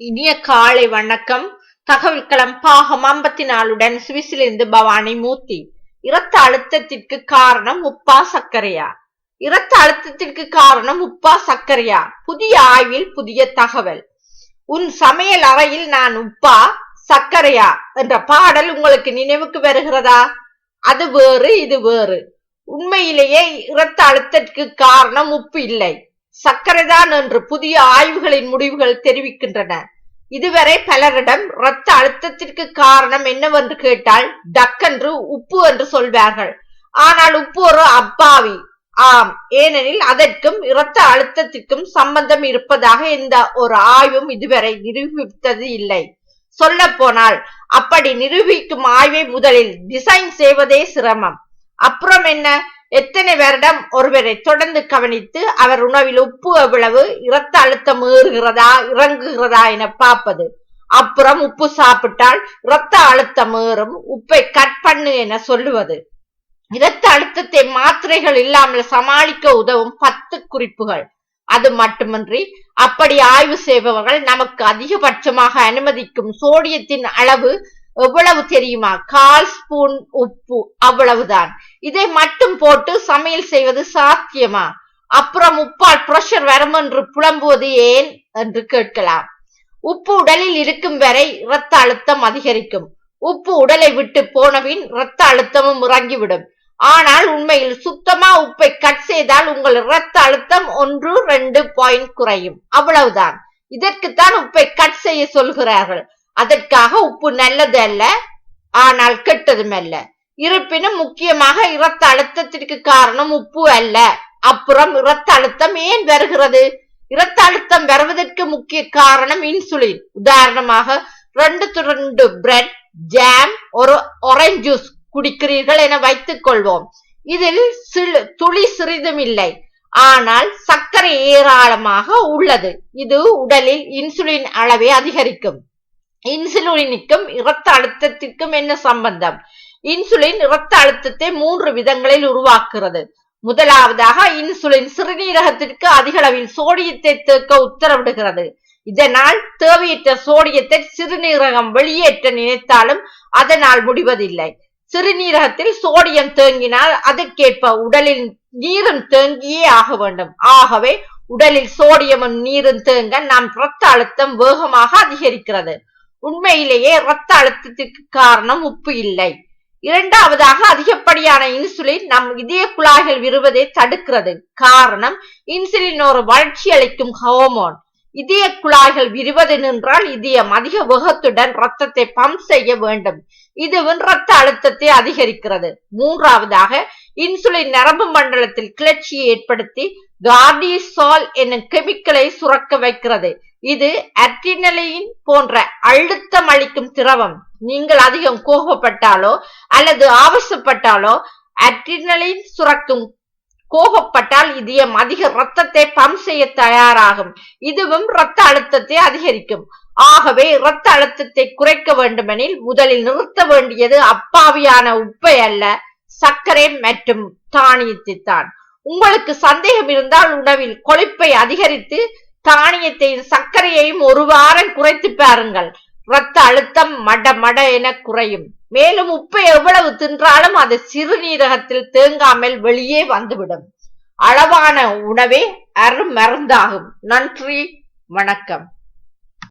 இனிய காலை வணக்கம். தகவல் களம் பாகம் 54 சுவிஸிலிருந்து பவானி மூர்த்தி. இரத்த அழுத்தத்திற்கு காரணம் உப்பா சர்க்கரையா? இரத்த அழுத்தத்திற்கு காரணம் உப்பா சர்க்கரையா? புதிய ஆய்வில் புதிய தகவல். உன் சமையல் அறையில் நான் உப்பா சர்க்கரையா என்ற பாடல் உங்களுக்கு நினைவுக்கு வருகிறதா? அது வேறு, இது வேறு. உண்மையிலேயே இரத்த அழுத்தத்திற்கு காரணம் உப்பு இல்லை, சர்க்கரைதான் என்று புதிய ஆய்வுகளின் முடிவுகள் தெரிவிக்கின்றன. இதுவரை பலரிடம் இரத்த அழுத்தத்திற்கு காரணம் என்னவென்று கேட்டால் டக்கென்று உப்பு என்று சொல்வார்கள். ஆனால் உப்பு ஒரு அப்பாவி. ஆம், ஏனெனில் அதற்கும் இரத்த அழுத்தத்திற்கும் சம்பந்தம் இருப்பதாக எந்த ஒரு ஆய்வும் இதுவரை நிரூபித்தது இல்லை. சொல்ல போனால் அப்படி நிரூபிக்கும் ஆய்வை முதலில் டிசைன் செய்வதே சிரமம். அப்புறம் என்ன, எத்தனை வருடம் ஒருவரை தொடர்ந்து கவனித்து அவர் உணவில் உப்பு எவ்வளவு, இரத்த அழுத்தம் ஏறுகிறதா இறங்குகிறதா என பார்ப்பது. அப்புறம் உப்பு சாப்பிட்டால் இரத்த அழுத்தம் ஏறும், உப்பை கட் பண்ணு என சொல்லுவது. இரத்த அழுத்தத்தை மாத்திரைகள் இல்லாமல் சமாளிக்க உதவும் 10 குறிப்புகள். அது மட்டுமின்றி அப்படி ஆய்வு செய்பவர்கள் நமக்கு அதிகபட்சமாக அனுமதிக்கும் சோடியத்தின் அளவு எவ்வளவு தெரியுமா? 1/4 ஸ்பூன் உப்பு, அவ்வளவுதான். இதை மட்டும் போட்டு சமையல் செய்வது சாத்தியமா? அப்புறம் உப்பால் பிரஷர் வரும் என்று புலம்புவது ஏன் என்று கேட்கலாம். உப்பு உடலில் இருக்கும் வரை இரத்த அழுத்தம் அதிகரிக்கும். உப்பு உடலை விட்டு போனபின் இரத்த அழுத்தமும் இறங்கிவிடும். ஆனால் உண்மையில் சுத்தமா உப்பை கட் செய்தால் உங்கள் இரத்த அழுத்தம் 1-2 பாயிண்ட் குறையும், அவ்வளவுதான். இதற்குத்தான் உப்பை கட் செய்ய சொல்கிறார்கள். அதற்காக உப்பு நல்லது அல்ல, ஆனால் கெட்டதும் அல்ல. இருப்பினும் முக்கியமாக இரத்த அழுத்தத்திற்கு காரணம் உப்பு அல்ல. அப்புறம் இரத்த அழுத்தம் ஏன் வருகிறது? இரத்த அழுத்தம் வருவதற்கு முக்கிய காரணம் இன்சுலின். உதாரணமாக 2 துண்டு பிரெட், ஜாம், ஒரு ஆரஞ்சு ஜூஸ் குடிக்கிறீர்கள் என வைத்துக் கொள்வோம். இதில் துளி சிறிதும் இல்லை, ஆனால் சர்க்கரை ஏராளமாக உள்ளது. இது உடலில் இன்சுலின் அளவை அதிகரிக்கும். இன்சுலினுக்கும் இரத்த அழுத்தத்திற்கும் என்ன சம்பந்தம்? இன்சுலின் இரத்த அழுத்தத்தை 3 விதங்களில் உருவாக்குகிறது. முதலாவதாக, இன்சுலின் சிறுநீரகத்திற்கு அதிக அளவில் சோடியத்தை தேக்க உத்தரவிடுகிறது. இதனால் தேவையற்ற சோடியத்தை சிறுநீரகம் வெளியேற்ற நினைத்தாலும் அதனால் முடிவதில்லை. சிறுநீரகத்தில் சோடியம் தேங்கினால் அதற்கேற்ப உடலில் நீரும் தேங்கியே ஆக வேண்டும். ஆகவே உடலில் சோடியமும் நீரும் தேங்க நம் இரத்த அழுத்தம் வேகமாக அதிகரிக்கிறது. உண்மையிலேயே இரத்த அழுத்தத்திற்கு காரணம் உப்பு இல்லை. இரண்டாவதாக, அதிகப்படியான இன்சுலின் நம் இதய குழாய்கள் விருவதை தடுக்கிறது. காரணம், இன்சுலின் ஒரு வளர்ச்சி அளிக்கும் ஹார்மோன். இதய குழாய்கள் விரிவது நின்றால் இதயம் அதிக வேகத்துடன் இரத்தத்தை பம்ப் செய்ய வேண்டும். இதுவும் இரத்த அழுத்தத்தை அதிகரிக்கிறது. மூன்றாவதாக, இன்சுலின் நரம்பு மண்டலத்தில் கிளர்ச்சியை ஏற்படுத்தி கார்டிசால் என்னும் கெமிக்கலை சுரக்க வைக்கிறது. இது அட்ரினலின் போன்ற அழுத்தம் அளிக்கும் திரவம். நீங்கள் அதிகம் கோபப்பட்டாலோ அல்லது ஆவேசப்பட்டாலோ அட்ரினலின் சுரக்கும். கோபப்பட்டால் இதயம் அதிக இரத்தத்தை பம்ப் செய்ய தயாராகும். இதுவும் இரத்த அழுத்தத்தை அதிகரிக்கும். ஆகவே இரத்த அழுத்தத்தை குறைக்க வேண்டுமெனில் முதலில் நிறுத்த வேண்டியது அப்பாவியான உப்பை அல்ல, சர்க்கரை மற்றும் தானியத்தை தான். உங்களுக்கு சந்தேகம் இருந்தால் உணவில் கொழுப்பை அதிகரித்து தானியத்தையும் சர்க்கரையையும் ஒரு வாரம் குறைத்து பாருங்கள். இரத்த அழுத்தம் மட என குறையும். மேலும் உப்பை எவ்வளவு தின்றாலும் அது சிறுநீரகத்தில் தேங்காமல் வெளியே வந்துவிடும். அளவான உணவே அருமருந்தாகும். நன்றி, வணக்கம்.